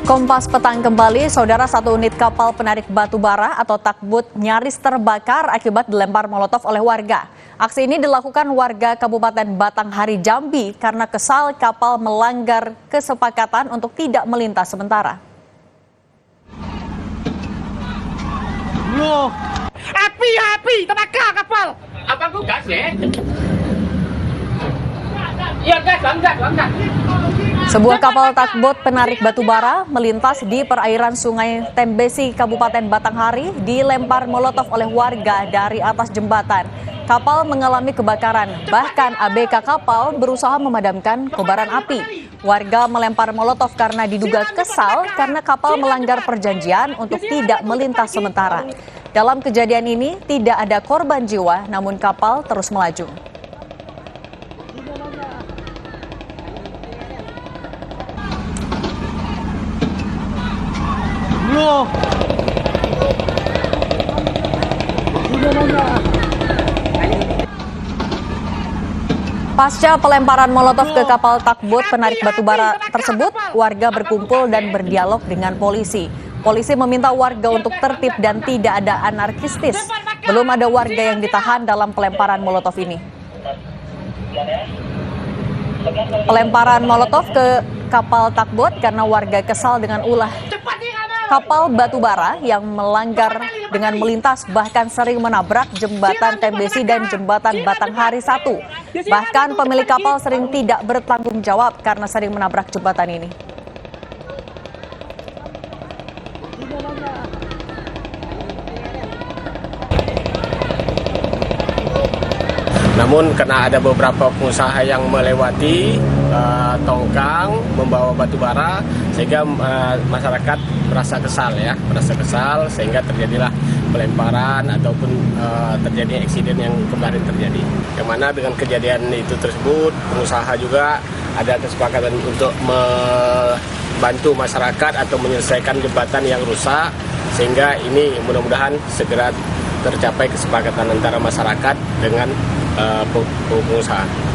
Kompas petang kembali, saudara, satu unit kapal penarik batu bara atau takbut nyaris terbakar akibat dilempar molotov oleh warga. Aksi ini dilakukan warga Kabupaten Batanghari, Jambi karena kesal kapal melanggar kesepakatan untuk tidak melintas sementara. Loh, api, terbakar kapal. Abang kau gas ya? Iya gas, bangga. Sebuah kapal takbot penarik batu bara melintas di perairan Sungai Tembesi, Kabupaten Batanghari, dilempar molotov oleh warga dari atas jembatan. Kapal mengalami kebakaran, bahkan ABK kapal berusaha memadamkan kobaran api. Warga melempar molotov karena diduga kesal karena kapal melanggar perjanjian untuk tidak melintas sementara. Dalam kejadian ini tidak ada korban jiwa, namun kapal terus melaju. Loh. Pasca pelemparan molotov ke kapal takbot penarik batu bara tersebut, warga berkumpul dan berdialog dengan polisi. Polisi meminta warga untuk tertib dan tidak ada anarkistis. Belum ada warga yang ditahan dalam pelemparan molotov ini. Pelemparan molotov ke kapal takbot karena warga kesal dengan ulah kapal batu bara yang melanggar dengan melintas, bahkan sering menabrak jembatan Tembesi dan jembatan Batanghari 1. Bahkan pemilik kapal sering tidak bertanggung jawab karena sering menabrak jembatan ini. Namun karena ada beberapa pengusaha yang melewati tongkang membawa batu bara, sehingga masyarakat merasa kesal sehingga terjadilah pelemparan ataupun terjadi eksiden yang kemarin terjadi. Yang mana dengan kejadian itu tersebut, pengusaha juga ada kesepakatan untuk membantu masyarakat atau menyelesaikan jembatan yang rusak, sehingga ini mudah-mudahan segera tercapai kesepakatan antara masyarakat dengan pengusaha.